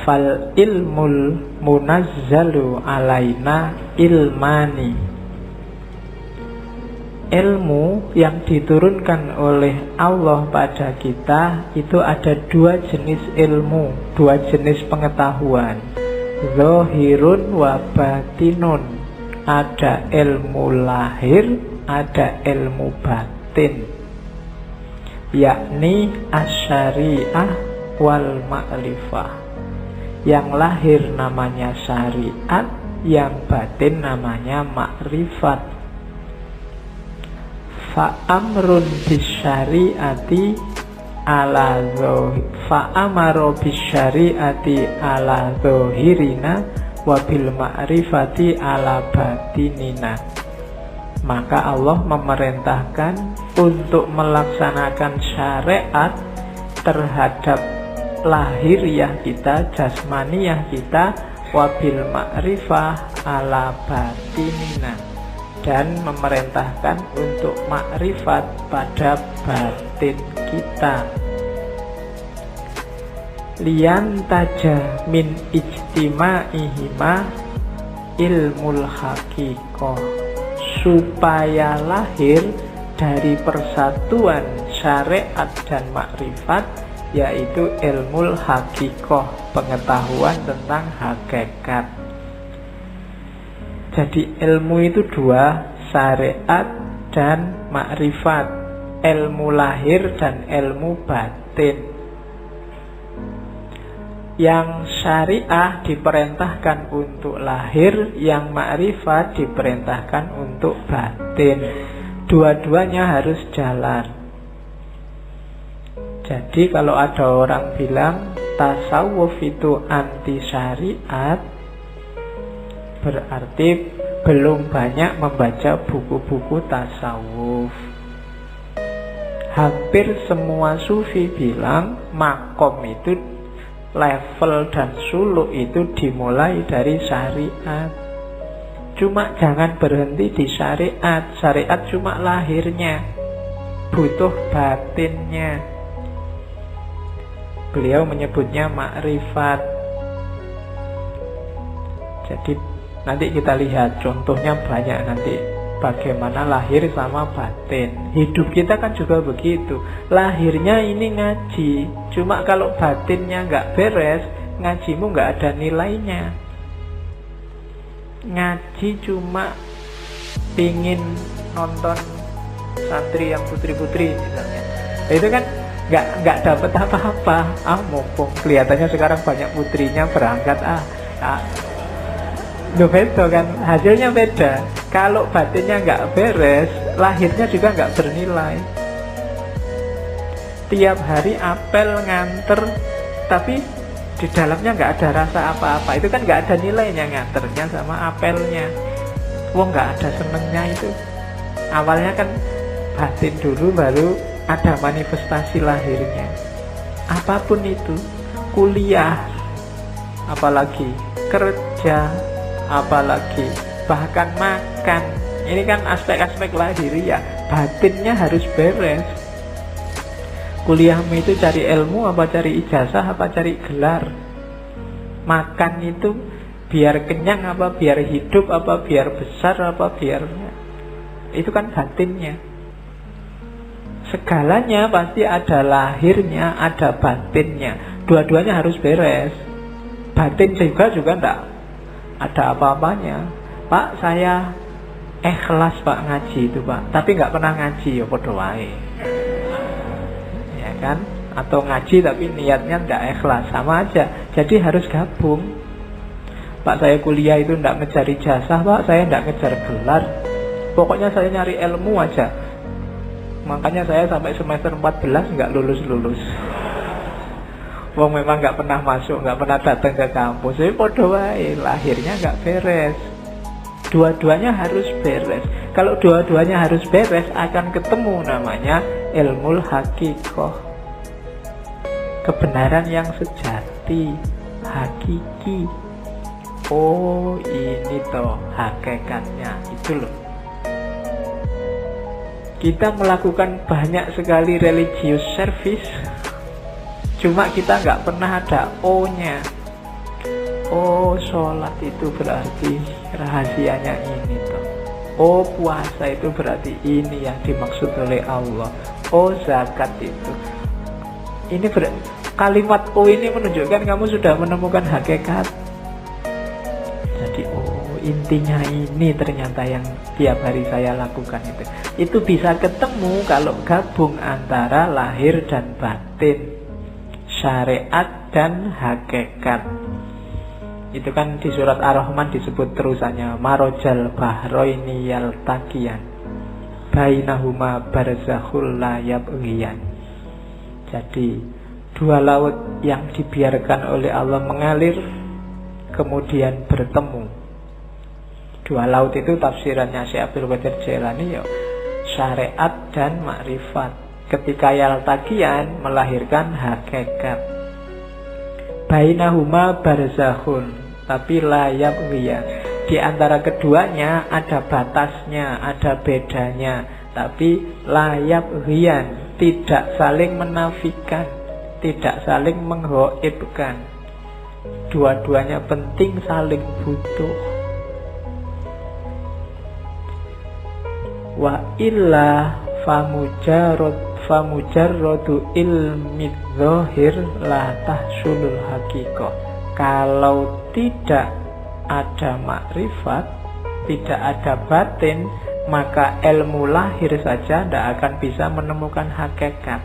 Fal ilmul munazzalu alaina ilmani. Ilmu yang diturunkan oleh Allah pada kita itu ada dua jenis ilmu, dua jenis pengetahuan, zahirun wa batinun. Ada ilmu lahir, ada ilmu batin, yakni asyariah wal ma'rifah. Yang lahir namanya syariat, yang batin namanya makrifat. Fa'amrun bisyariati ala fa'amaro bisyariati ala zahirina wabil ma'rifati ala batinina. Maka Allah memerintahkan untuk melaksanakan syariat terhadap lahiriah kita, jasmaniyah kita, wabil ma'rifah ala batinina, dan memerintahkan untuk makrifat pada batin kita. Lian taja min ijtima'ihima ilmul haqiqah, supaya lahir dari persatuan syariat dan makrifat, yaitu ilmul haqiqah, pengetahuan tentang hakikat. Jadi ilmu itu dua, syariat dan makrifat, ilmu lahir dan ilmu batin. Yang syariah diperintahkan untuk lahir, yang makrifat diperintahkan untuk batin. Dua-duanya harus jalan. Jadi kalau ada orang bilang tasawuf itu anti syariat, berarti belum banyak membaca buku-buku tasawuf. Hampir semua sufi bilang makom itu, level dan suluk itu dimulai dari syariat. Cuma jangan berhenti di syariat. Syariat cuma lahirnya, butuh batinnya. Beliau menyebutnya makrifat. Jadi nanti kita lihat contohnya banyak nanti, bagaimana lahir sama batin. Hidup kita kan juga begitu. Lahirnya ini ngaji, cuma kalau batinnya nggak beres, ngajimu nggak ada nilainya. Ngaji cuma pingin nonton santri yang putri-putri misalnya, itu kan nggak dapat apa-apa. Mumpung kelihatannya sekarang banyak putrinya berangkat, beda kan, hasilnya beda. Kalau batinnya nggak beres, lahirnya juga nggak bernilai. Tiap hari apel nganter, tapi di dalamnya nggak ada rasa apa-apa. Itu kan nggak ada nilainya nganternya sama apelnya. Wong nggak ada senengnya itu. Awalnya kan batin dulu, baru ada manifestasi lahirnya. Apapun itu, kuliah, apalagi kerja, apalagi bahkan makan, ini kan aspek-aspek lahiriah. Batinnya harus beres. Kuliahmu itu cari ilmu apa cari ijazah apa cari gelar? Makan itu biar kenyang apa biar hidup apa biar besar apa biar, itu kan batinnya. Segalanya pasti ada lahirnya, ada batinnya. Dua-duanya harus beres. Batin juga enggak ada apa-apanya. Pak, saya ikhlas Pak ngaji itu Pak, tapi nggak pernah ngaji, ya podo wae. Ya kan? Atau ngaji tapi niatnya nggak ikhlas, sama aja. Jadi harus gabung. Pak, saya kuliah itu nggak ngejar ijazah Pak, saya nggak ngejar gelar, pokoknya saya nyari ilmu aja. Makanya saya sampai semester 14 nggak lulus-lulus. Wong memang nggak pernah masuk, nggak pernah datang ke kampus. Jadi podo wae, lahirnya nggak beres. Dua-duanya harus beres. Kalau dua-duanya harus beres, akan ketemu namanya ilmul haqiqah, kebenaran yang sejati, hakiki. Oh, ini toh hakikatnya, itu loh. Kita melakukan banyak sekali religious service, cuma kita nggak pernah ada O-nya. Oh, sholat itu berarti rahasianya ini toh. Oh, puasa itu berarti ini yang dimaksud oleh Allah. Oh, zakat itu. Ini kalimat oh ini menunjukkan kamu sudah menemukan hakikat. Jadi oh, intinya ini ternyata yang tiap hari saya lakukan itu. Itu bisa ketemu kalau gabung antara lahir dan batin, syariat dan hakikat. Itu kan di surat Ar-Rahman disebut terusannya marojal bahroini yaltaqiyan bainahuma barzakhul la yabghiyan. Jadi dua laut yang dibiarkan oleh Allah mengalir kemudian bertemu. Dua laut itu tafsirannya Syekh Abdul Qadir Jailani ya syariat dan makrifat. Ketika yaltaqiyan melahirkan hakikat. Bainahuma barzakhun, tapi la yabghiyan. Di antara keduanya ada batasnya, ada bedanya, tapi la yabghiyan, tidak saling menafikan, tidak saling menghoibkan. Dua-duanya penting, saling butuh. Wa illa famujarradu ilmi dzahir la tahsulul haqiqah. Kalau tidak ada makrifat, tidak ada batin, maka ilmu lahir saja tidak akan bisa menemukan hakikat.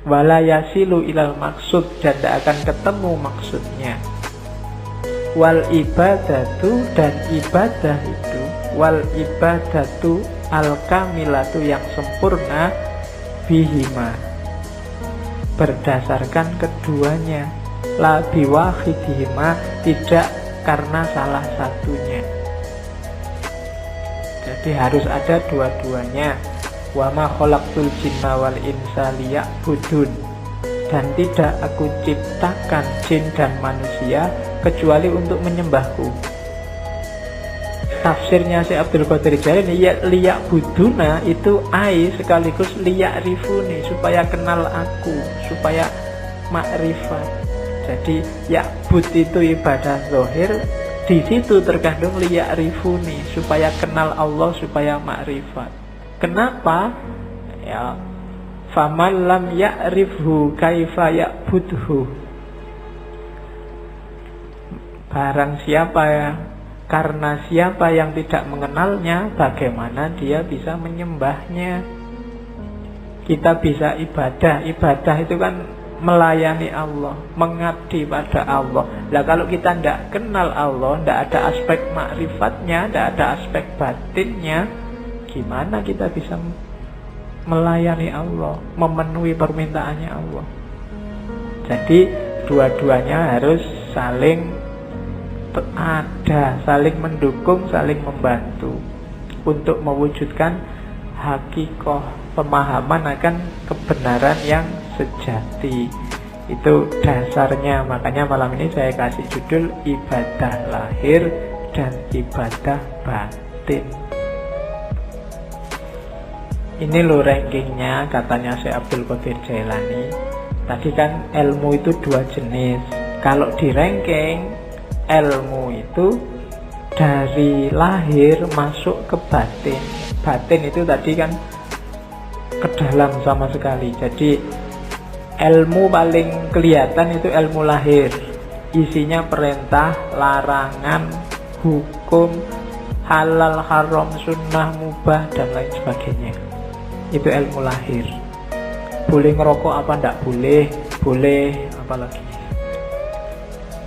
Wala yasilu ilal maksud, dan tidak akan ketemu maksudnya. Wal ibadatu, dan ibadah itu, wal ibadatu al-kamilatu yang sempurna bihima, berdasarkan keduanya, la biwahidihima, tidak karena salah satunya. Jadi harus ada dua-duanya. Wa ma khalaqtul jinna wal insa liya'budun, dan tidak aku ciptakan jin dan manusia kecuali untuk menyembahku. Tafsirnya Syekh Abdul Qadir Jailani liyak buduna itu ai sekaligus liyak rifuni, supaya kenal aku, supaya makrifat. Jadi ya'bud itu ibadah zahir, di situ terkandung liyak rifuni, supaya kenal Allah, supaya makrifat. Kenapa? Ya, faman lam ya'rifhu kaifa ya'budhu. Barang siapa ya, karena siapa yang tidak mengenalnya, bagaimana dia bisa menyembahnya? Kita bisa ibadah. Ibadah itu kan melayani Allah, mengabdi pada Allah. Nah kalau kita tidak kenal Allah, tidak ada aspek makrifatnya, tidak ada aspek batinnya, gimana kita bisa melayani Allah, memenuhi permintaannya Allah? Jadi dua-duanya harus saling ada, saling mendukung, saling membantu untuk mewujudkan hakikoh, pemahaman akan kebenaran yang sejati. Itu dasarnya. Makanya malam ini saya kasih judul ibadah lahir dan ibadah batin. Ini loh rankingnya, katanya Syekh Abdul Qadir Jailani. Tadi kan ilmu itu dua jenis. Kalau di ranking, ilmu itu dari lahir masuk ke batin. Batin itu tadi kan ke dalam sama sekali. Jadi ilmu paling kelihatan itu ilmu lahir. Isinya perintah, larangan, hukum, halal, haram, sunnah, mubah, dan lain sebagainya. Itu ilmu lahir. Boleh ngerokok apa enggak boleh, boleh apalagi.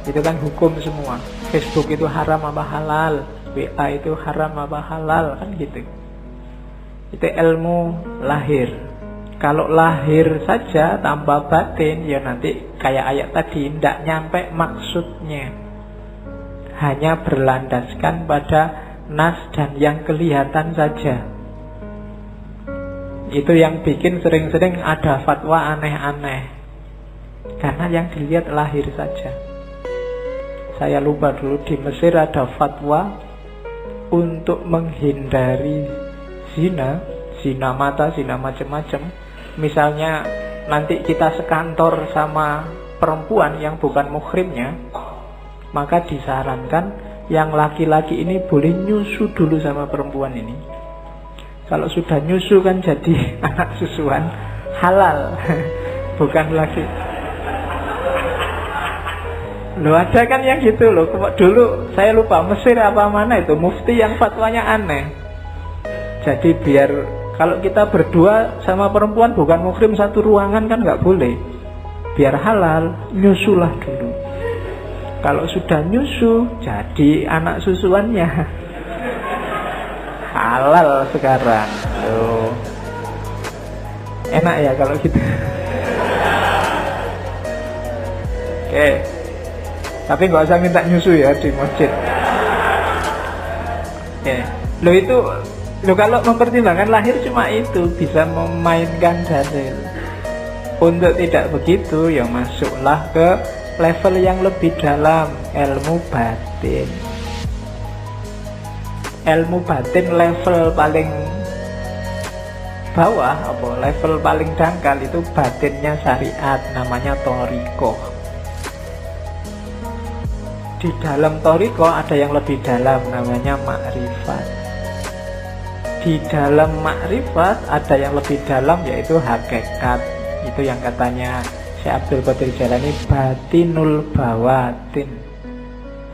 Itu kan hukum semua. Facebook itu haram apa halal, WA itu haram apa halal, kan gitu. Itu ilmu lahir. Kalau lahir saja tanpa batin, ya nanti kayak ayat tadi, tidak nyampe maksudnya. Hanya berlandaskan pada nas dan yang kelihatan saja. Itu yang bikin sering-sering ada fatwa aneh-aneh, karena yang dilihat lahir saja. Saya lupa dulu di Mesir ada fatwa untuk menghindari zina, zina mata, zina macam-macam. Misalnya nanti kita sekantor sama perempuan yang bukan muhrimnya, Maka disarankan yang laki-laki ini boleh nyusu dulu sama perempuan ini. Kalau sudah nyusu kan jadi anak susuan halal. Bukan lagi. Loh ada kan yang gitu loh. Dulu saya lupa Mesir apa mana itu, mufti yang fatwanya aneh. Jadi biar kalau kita berdua sama perempuan bukan muhrim satu ruangan kan nggak boleh. Biar halal, nyusulah dulu. Kalau sudah nyusu, jadi anak susuannya. Halal sekarang. Loh. Enak ya kalau gitu. Oke. Tapi nggak usah minta nyusu ya di masjid. Oke. Loh itu, loh kalau mempertimbangkan lahir cuma itu, bisa memainkan dalil. Untuk tidak begitu, ya masuklah ke level yang lebih dalam, ilmu batin. Ilmu batin level paling bawah, level paling dangkal itu batinnya syariat, namanya thariqah. Di dalam thariqah ada yang lebih dalam, namanya makrifat. Di dalam makrifat ada yang lebih dalam, yaitu hakikat. Itu yang katanya Syekh Abdul Qadir Jailani, batinul bawatin,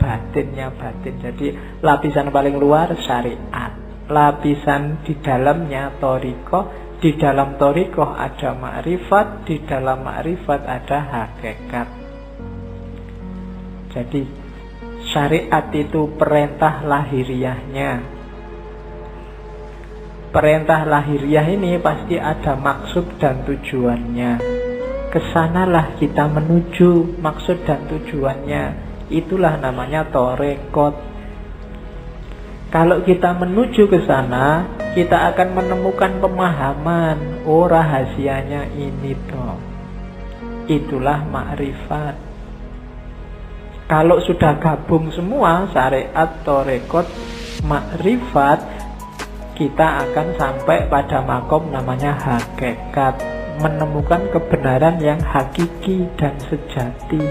batinnya batin. Jadi lapisan paling luar syariat, lapisan di dalamnya thariqah. Di dalam thariqah ada makrifat, di dalam makrifat ada hakikat. Jadi syariat itu perintah lahiriahnya. Perintah lahiriah ini pasti ada maksud dan tujuannya. Kesanalah kita menuju maksud dan tujuannya. Itulah namanya thariqat. Kalau kita menuju ke sana, kita akan menemukan pemahaman. Oh, rahasianya ini toh. Itulah makrifat. Kalau sudah gabung semua, syariat, thariqat, makrifat, kita akan sampai pada makom namanya hakikat, menemukan kebenaran yang hakiki dan sejati.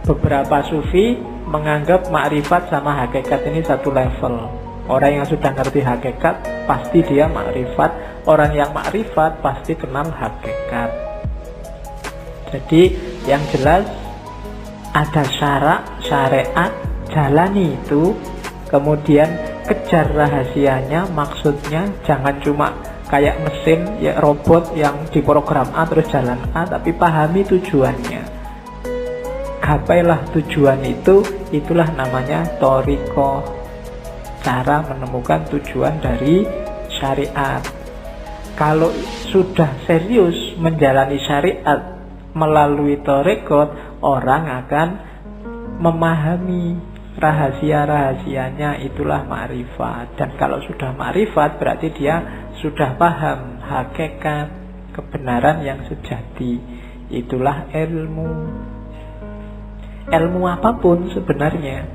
Beberapa sufi menganggap makrifat sama hakikat ini satu level. Orang yang sudah ngerti hakikat pasti dia makrifat, orang yang makrifat pasti kenal hakikat. Jadi yang jelas ada syariat, jalani itu, kemudian kejar rahasianya, maksudnya. Jangan cuma kayak mesin ya, robot yang diprogram A terus jalan A, tapi pahami tujuannya. Gapailah tujuan itu, itulah namanya thariqah, cara menemukan tujuan dari syariat. Kalau sudah serius menjalani syariat melalui thariqah, orang akan memahami rahasia-rahasianya, itulah makrifat. Dan kalau sudah makrifat berarti dia sudah paham hakikat, kebenaran yang sejati. Itulah ilmu. Ilmu apapun sebenarnya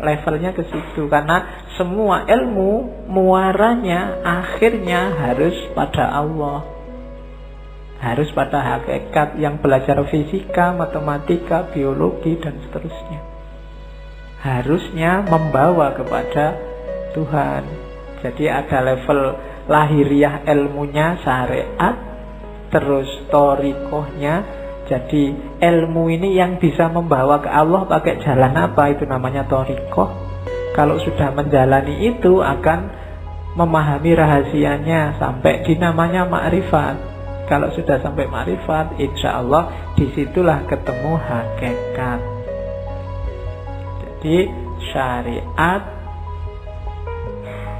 levelnya ke situ, karena semua ilmu muaranya akhirnya harus pada Allah, harus pada hakikat. Yang belajar fisika, matematika, biologi dan seterusnya harusnya membawa kepada Tuhan. Jadi ada level lahiriah ilmunya syariat, terus thariqahnya. Jadi ilmu ini yang bisa membawa ke Allah pakai jalan apa, itu namanya thariqah. Kalau sudah menjalani itu akan memahami rahasianya sampai di namanya makrifat. Kalau sudah sampai makrifat, insya Allah disitulah ketemu hakikat. Jadi syariat,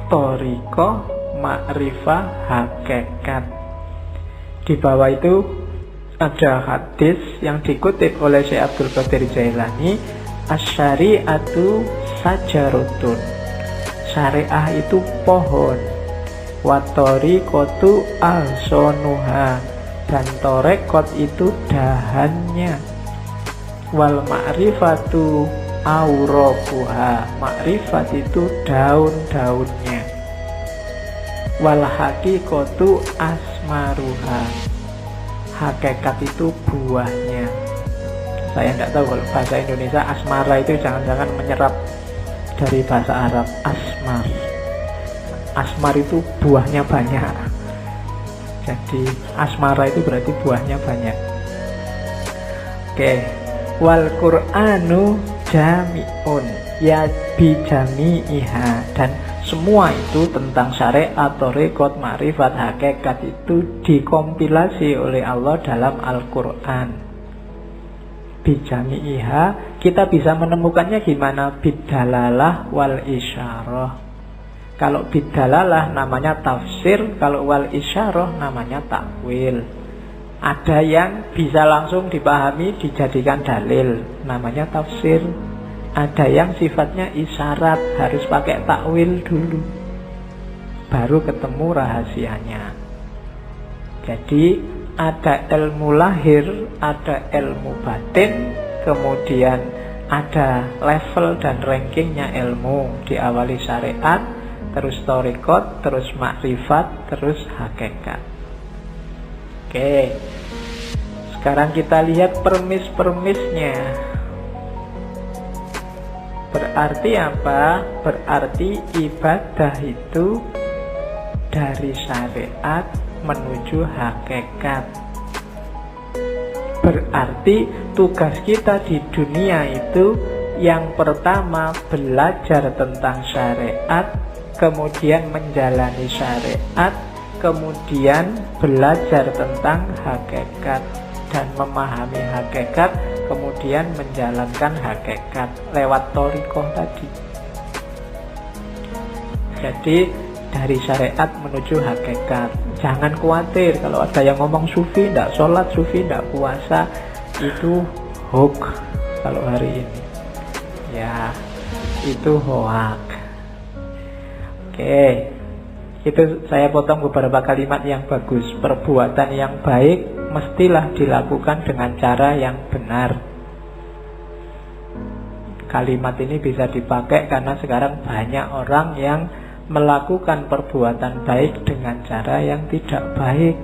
thariqah, makrifah, hakikat. Di bawah itu ada hadis yang dikutip oleh Syekh Abdul Qadir Jailani, asy-syari'atu sajaratun. Syariah itu pohon, wa thariqatu alsonuha, dan thariqat itu dahannya, wal ma'rifatu auraquha, makrifat itu daun-daunnya, wal haqiqatu asmaruha, hakikat itu buahnya. Saya tidak tahu kalau bahasa Indonesia asmara itu jangan-jangan menyerap dari bahasa Arab asmar. Asmar itu buahnya banyak. Jadi asmara itu berarti buahnya banyak. Oke. Wal Qur'anu jami'un ya bijami'iha, dan semua itu tentang syariat, thariqat, ma'rifat, hakikat itu dikompilasi oleh Allah dalam Al-Qur'an. Bijami'iha, kita bisa menemukannya gimana? Bidalalah wal isyarah. Kalau bidalalah namanya tafsir, kalau wal isyarah namanya takwil. Ada yang bisa langsung dipahami dijadikan dalil, namanya tafsir. Ada yang sifatnya isyarat, harus pakai takwil dulu, baru ketemu rahasianya. Jadi ada ilmu lahir, ada ilmu batin, kemudian ada level dan rankingnya ilmu. Diawali syariat, terus thariqat, terus makrifat, terus hakikat. Oke, sekarang kita lihat permis-permisnya. Berarti apa? Berarti ibadah itu dari syariat menuju hakikat. Berarti tugas kita di dunia itu yang pertama belajar tentang syariat, kemudian menjalani syariat, kemudian belajar tentang hakikat dan memahami hakikat, kemudian menjalankan hakikat lewat thariqah tadi. Jadi dari syariat menuju hakikat. Jangan khawatir kalau ada yang ngomong sufi tidak sholat, sufi tidak puasa, itu hoax kalau hari ini. Ya, itu hoax. Oke, itu saya potong beberapa kalimat yang bagus. Perbuatan yang baik mestilah dilakukan dengan cara yang benar. Kalimat ini bisa dipakai karena sekarang banyak orang yang melakukan perbuatan baik dengan cara yang tidak baik.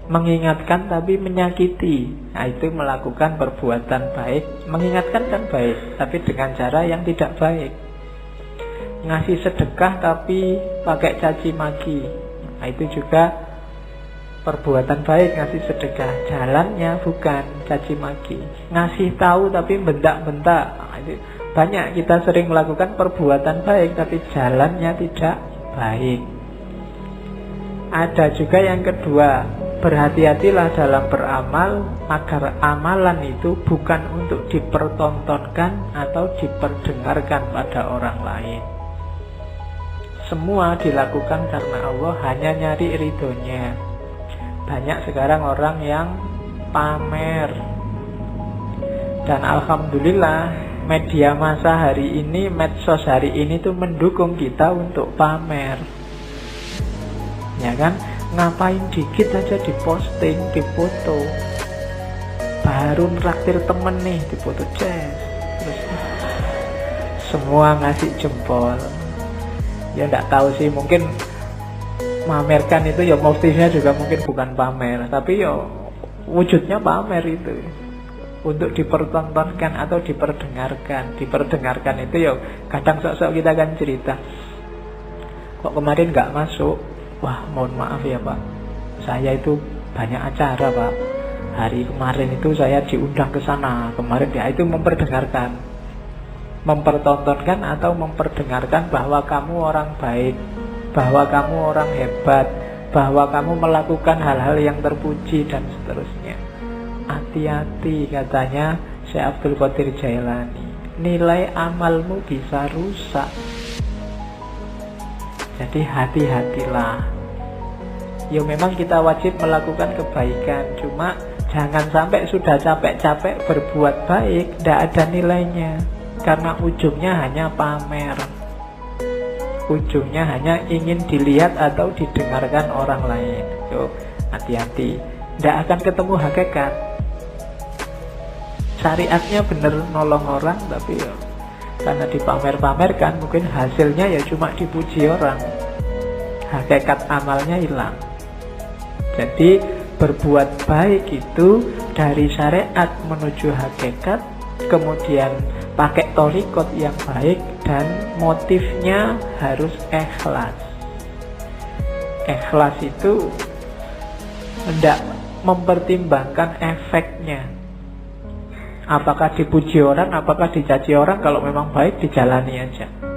Mengingatkan tapi menyakiti. Nah, itu melakukan perbuatan baik. Mengingatkan kan baik, tapi dengan cara yang tidak baik. Ngasih sedekah tapi pakai caci maki. Nah, itu juga perbuatan baik, ngasih sedekah. Jalannya bukan caci maki. Ngasih tahu tapi bentak-bentak. Nah, itu banyak kita sering melakukan perbuatan baik tapi jalannya tidak baik. Ada juga yang kedua, berhati-hatilah dalam beramal agar amalan itu bukan untuk dipertontonkan atau diperdengarkan pada orang lain. Semua dilakukan karena Allah, hanya nyari ridhonya. Banyak sekarang orang yang pamer. Dan alhamdulillah media massa hari ini, medsos hari ini tuh mendukung kita untuk pamer. Ya kan? Ngapain dikit aja diposting, difoto. Baru traktir temen nih, difoto jazz. Terus semua ngasih jempol. Ya enggak tahu sih, mungkin mamerkan itu ya motifnya juga mungkin bukan pamer, tapi ya wujudnya pamer itu. Untuk dipertontonkan atau diperdengarkan. Diperdengarkan itu ya kadang sok-sok kita kan cerita, kok kemarin nggak masuk. Wah, mohon maaf ya Pak, saya itu banyak acara Pak, hari kemarin itu saya diundang ke sana kemarin. Ya itu memperdengarkan, mempertontonkan atau memperdengarkan bahwa kamu orang baik, bahwa kamu orang hebat, bahwa kamu melakukan hal-hal yang terpuji dan seterusnya. Hati-hati, katanya Syekh Abdul Qadir Jailani, nilai amalmu bisa rusak. Jadi hati-hatilah. Ya memang kita wajib melakukan kebaikan, cuma jangan sampai sudah capek-capek berbuat baik tidak ada nilainya, karena ujungnya hanya pamer. Ujungnya hanya ingin dilihat atau didengarkan orang lain. Yo, hati-hati, tidak akan ketemu hakikat. Syariatnya bener nolong orang, tapi ya karena dipamer-pamerkan, mungkin hasilnya ya cuma dipuji orang. Hakikat amalnya hilang. Jadi berbuat baik itu dari syariat menuju hakikat, kemudian pakai thariqat yang baik, dan motifnya harus ikhlas. Ikhlas itu hendak mempertimbangkan efeknya. Apakah dipuji orang, apakah dicaci orang, kalau memang baik dijalani aja.